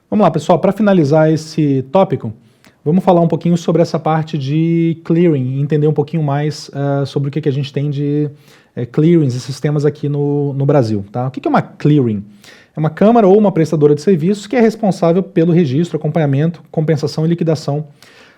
Vamos lá, pessoal, para finalizar esse tópico, vamos falar um pouquinho sobre essa parte de clearing, entender um pouquinho mais sobre o que a gente tem de clearings e sistemas aqui no Brasil. Tá? O que é uma clearing? É uma câmara ou uma prestadora de serviços que é responsável pelo registro, acompanhamento, compensação e liquidação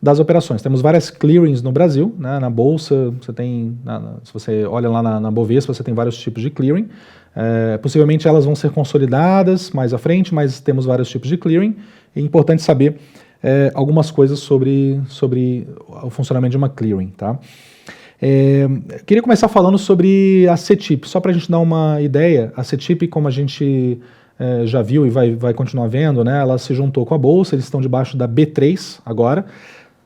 das operações. Temos várias clearings no Brasil, né? Na Bolsa, você tem, se você olha lá na Bovespa, você tem vários tipos de clearing. Possivelmente elas vão ser consolidadas mais à frente, mas temos vários tipos de clearing. É importante saber algumas coisas sobre o funcionamento de uma clearing. Tá? Queria começar falando sobre a CETIP, só para a gente dar uma ideia. A CETIP, como a gente já viu e vai continuar vendo, né, ela se juntou com a Bolsa, eles estão debaixo da B3 agora,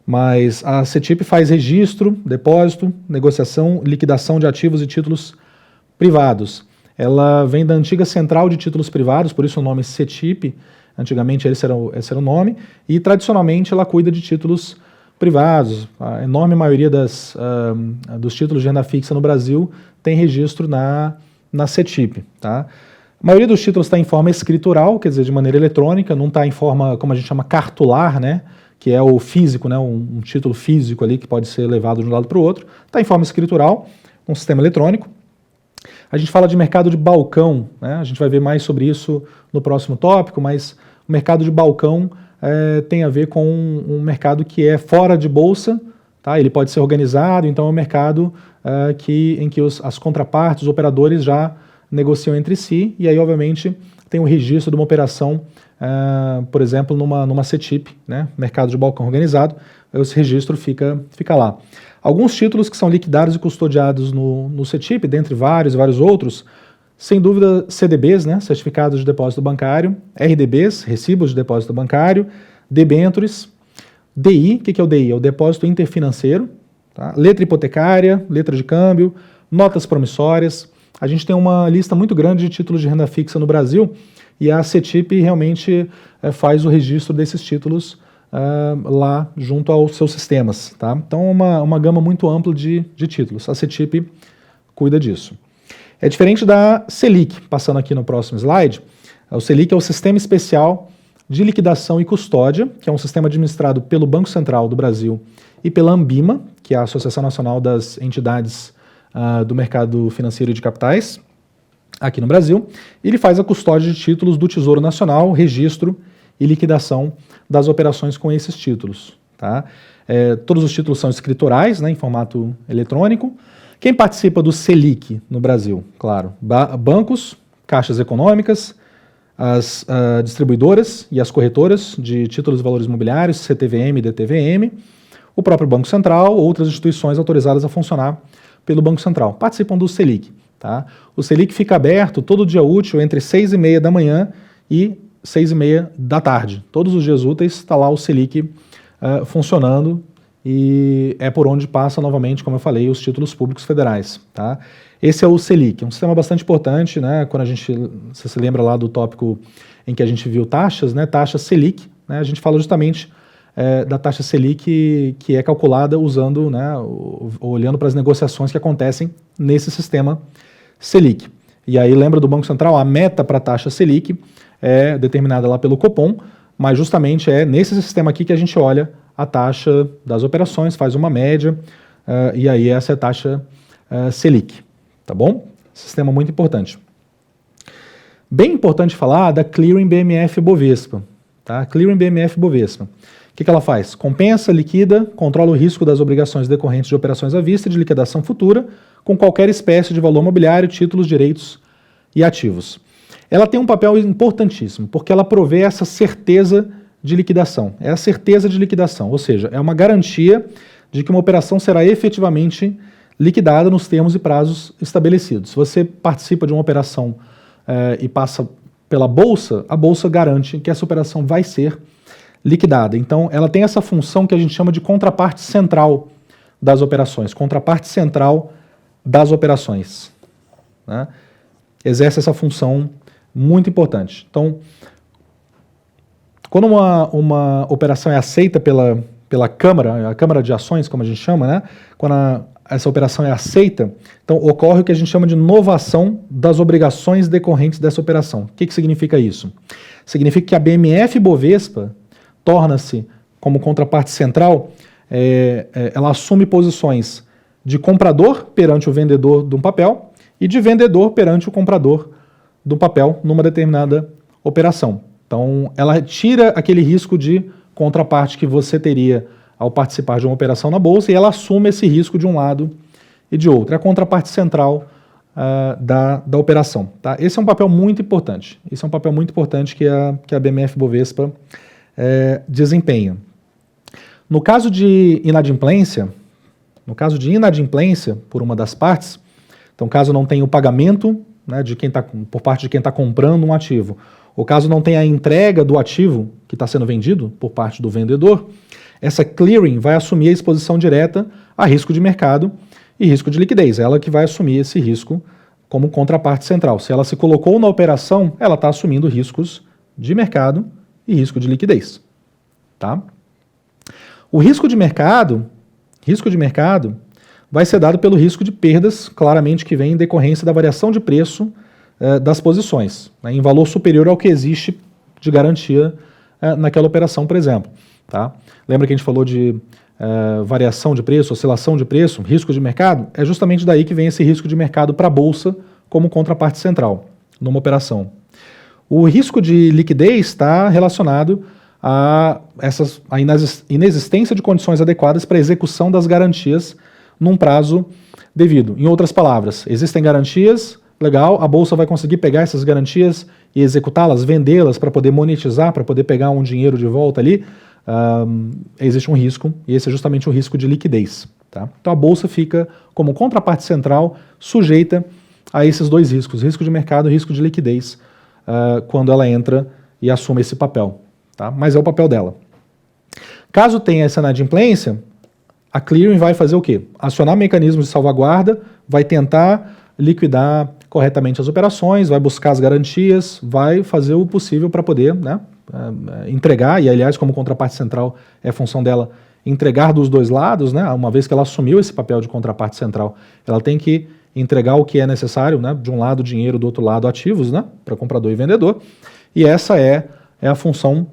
mas a CETIP faz registro, depósito, negociação, liquidação de ativos e títulos privados. Ela vem da antiga Central de Títulos Privados, por isso o nome CETIP, antigamente esse era o nome, e tradicionalmente ela cuida de títulos privados. A enorme maioria dos títulos de renda fixa no Brasil tem registro na CETIP. Tá? A maioria dos títulos está em forma escritural, quer dizer, de maneira eletrônica, não está em forma, como a gente chama, cartular, né? Que é o físico, né? Um título físico ali que pode ser levado de um lado para o outro. Está em forma escritural, um sistema eletrônico. A gente fala de mercado de balcão, né? A gente vai ver mais sobre isso no próximo tópico, mas o mercado de balcão tem a ver com um mercado que é fora de bolsa, tá? Ele pode ser organizado, então é um mercado em que as contrapartes, os operadores já negociam entre si, e aí obviamente tem o registro de uma operação, por exemplo, numa CETIP, né? Mercado de balcão organizado, esse registro fica lá. Alguns títulos que são liquidados e custodiados no CETIP, dentre vários outros, sem dúvida CDBs, né, Certificados de Depósito Bancário, RDBs, Recibos de Depósito Bancário, debêntures, DI, o que é o DI? É o Depósito Interfinanceiro, tá? Letra hipotecária, letra de câmbio, notas promissórias. A gente tem uma lista muito grande de títulos de renda fixa no Brasil e a CETIP realmente faz o registro desses títulos lá junto aos seus sistemas. Tá? Então, uma gama muito ampla de títulos. A CETIP cuida disso. É diferente da Selic, passando aqui no próximo slide. O Selic é o Sistema Especial de Liquidação e Custódia, que é um sistema administrado pelo Banco Central do Brasil e pela Ambima, que é a Associação Nacional das Entidades do Mercado Financeiro e de Capitais, aqui no Brasil. Ele faz a custódia de títulos do Tesouro Nacional, registro e liquidação das operações com esses títulos. Tá? Todos os títulos são escriturais, né, em formato eletrônico. Quem participa do Selic no Brasil? Claro, bancos, caixas econômicas, as distribuidoras e as corretoras de títulos e valores imobiliários, CTVM e DTVM, o próprio Banco Central, outras instituições autorizadas a funcionar pelo Banco Central. Participam do Selic. Tá? O Selic fica aberto todo dia útil entre 6h30 da manhã e 6h30 da tarde. Todos os dias úteis está lá o Selic funcionando e é por onde passa novamente, como eu falei, os títulos públicos federais. Tá? Esse é o Selic, um sistema bastante importante, né? Quando você se lembra lá do tópico em que a gente viu taxas, né? Taxa Selic, né? A gente fala justamente da taxa Selic que é calculada usando, né, olhando para as negociações que acontecem nesse sistema Selic. E aí lembra do Banco Central, a meta para a taxa Selic é determinada lá pelo Copom, mas justamente é nesse sistema aqui que a gente olha a taxa das operações, faz uma média, e aí essa é a taxa Selic, tá bom? Sistema muito importante. Bem importante falar da Clearing BMF Bovespa, tá? Clearing BMF Bovespa. O que ela faz? Compensa, liquida, controla o risco das obrigações decorrentes de operações à vista e de liquidação futura com qualquer espécie de valor mobiliário, títulos, direitos e ativos. Ela tem um papel importantíssimo, porque ela provê essa certeza de liquidação. É a certeza de liquidação, ou seja, é uma garantia de que uma operação será efetivamente liquidada nos termos e prazos estabelecidos. Se você participa de uma operação e passa pela Bolsa, a Bolsa garante que essa operação vai ser liquidada. Então, ela tem essa função que a gente chama de contraparte central das operações. Contraparte central das operações. Né? Exerce essa função muito importante. Então, quando uma operação é aceita pela Câmara, a Câmara de Ações, como a gente chama, né? Quando essa operação é aceita, então ocorre o que a gente chama de novação das obrigações decorrentes dessa operação. O que significa isso? Significa que a BMF-Bovespa torna-se, como contraparte central, ela assume posições de comprador perante o vendedor de um papel e de vendedor perante o comprador do papel numa determinada operação. Então, ela tira aquele risco de contraparte que você teria ao participar de uma operação na bolsa e ela assume esse risco de um lado e de outro. É a contraparte central da operação. Tá? Esse é um papel muito importante. Esse é um papel muito importante que a BMF-Bovespa desempenha. No caso de inadimplência por uma das partes, então caso não tenha o pagamento, né, por parte de quem está comprando um ativo, ou caso não tenha a entrega do ativo que está sendo vendido por parte do vendedor, essa clearing vai assumir a exposição direta a risco de mercado e risco de liquidez. Ela que vai assumir esse risco como contraparte central. Se ela se colocou na operação, ela está assumindo riscos de mercado e risco de liquidez. Tá? O risco de mercado vai ser dado pelo risco de perdas, claramente que vem em decorrência da variação de preço das posições, né, em valor superior ao que existe de garantia naquela operação, por exemplo. Tá? Lembra que a gente falou de variação de preço, oscilação de preço, risco de mercado? É justamente daí que vem esse risco de mercado para a bolsa como contraparte central numa operação. O risco de liquidez está relacionado a inexistência de condições adequadas para a execução das garantias num prazo devido. Em outras palavras, existem garantias, legal, a bolsa vai conseguir pegar essas garantias e executá-las, vendê-las para poder monetizar, para poder pegar um dinheiro de volta ali. Existe um risco, e esse é justamente o risco de liquidez. Tá? Então a bolsa fica como contraparte central sujeita a esses dois riscos, risco de mercado e risco de liquidez, quando ela entra e assume esse papel. Tá? Mas é o papel dela. Caso tenha essa inadimplência, a clearing vai fazer o quê? Acionar mecanismos de salvaguarda, vai tentar liquidar corretamente as operações, vai buscar as garantias, vai fazer o possível para poder, né, entregar, e aliás, como contraparte central, é função dela entregar dos dois lados, né, uma vez que ela assumiu esse papel de contraparte central, ela tem que entregar o que é necessário, né, de um lado dinheiro, do outro lado ativos, né, para comprador e vendedor, e essa é a função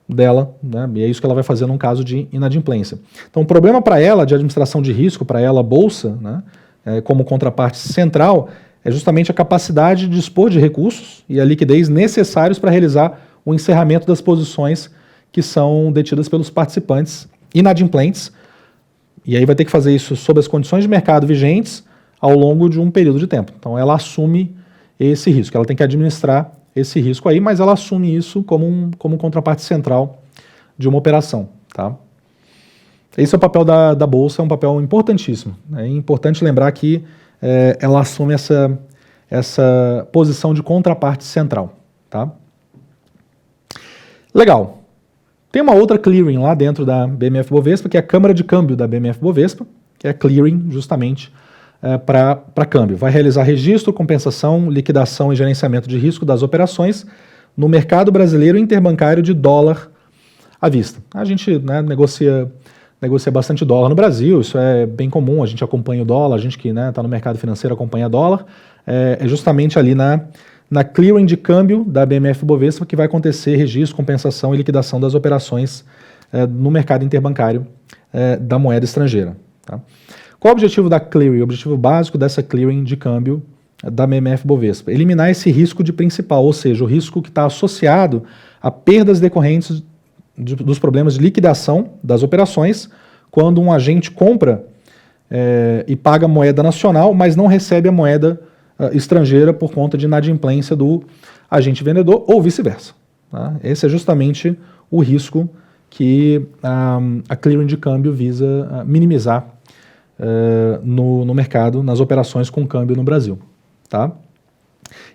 dela, né, e é isso que ela vai fazer num caso de inadimplência. Então o problema para ela, de administração de risco, para ela a bolsa, né, como contraparte central, é justamente a capacidade de dispor de recursos e a liquidez necessários para realizar o encerramento das posições que são detidas pelos participantes inadimplentes, e aí vai ter que fazer isso sob as condições de mercado vigentes ao longo de um período de tempo. Então ela assume esse risco, ela tem que administrar esse risco aí, mas ela assume isso como contraparte central de uma operação. Tá? Esse é o papel da bolsa, é um papel importantíssimo. É importante lembrar que ela assume essa posição de contraparte central. Tá? Legal. Tem uma outra clearing lá dentro da BMF-Bovespa, que é a Câmara de Câmbio da BMF-Bovespa, que é clearing justamente para câmbio. Vai realizar registro, compensação, liquidação e gerenciamento de risco das operações no mercado brasileiro interbancário de dólar à vista. A gente, né, negocia bastante dólar no Brasil, isso é bem comum, a gente acompanha o dólar, a gente que está no mercado financeiro acompanha dólar, é justamente ali na clearing de câmbio da BMF-Bovespa que vai acontecer registro, compensação e liquidação das operações no mercado interbancário da moeda estrangeira. Tá? Qual é o objetivo da clearing? O objetivo básico dessa clearing de câmbio da BMF-Bovespa? Eliminar esse risco de principal, ou seja, o risco que está associado a perdas decorrentes dos problemas de liquidação das operações, quando um agente compra e paga moeda nacional, mas não recebe a moeda estrangeira por conta de inadimplência do agente vendedor ou vice-versa. Tá? Esse é justamente o risco que a clearing de câmbio visa minimizar no mercado, nas operações com câmbio no Brasil. Tá?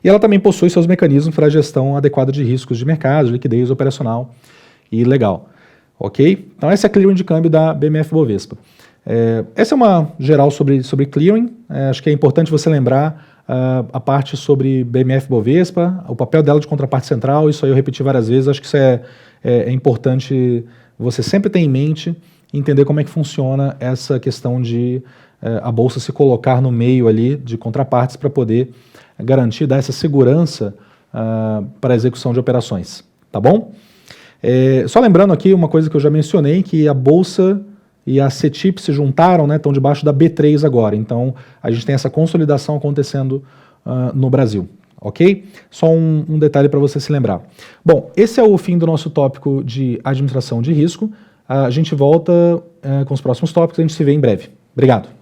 E ela também possui seus mecanismos para a gestão adequada de riscos de mercado, liquidez operacional e legal. Ok? Então essa é a clearing de câmbio da BMF-Bovespa. Essa é uma geral sobre clearing. Acho que é importante você lembrar a parte sobre BMF-Bovespa, o papel dela de contraparte central, isso aí eu repeti várias vezes, acho que isso é importante você sempre ter em mente entender como é que funciona essa questão de a Bolsa se colocar no meio ali de contrapartes para poder garantir, dar essa segurança para a execução de operações, tá bom? Só lembrando aqui uma coisa que eu já mencionei, que a Bolsa e a CETIP se juntaram, né, estão debaixo da B3 agora, então a gente tem essa consolidação acontecendo no Brasil, ok? Só um detalhe para você se lembrar. Bom, esse é o fim do nosso tópico de administração de risco. A gente volta com os próximos tópicos, a gente se vê em breve. Obrigado.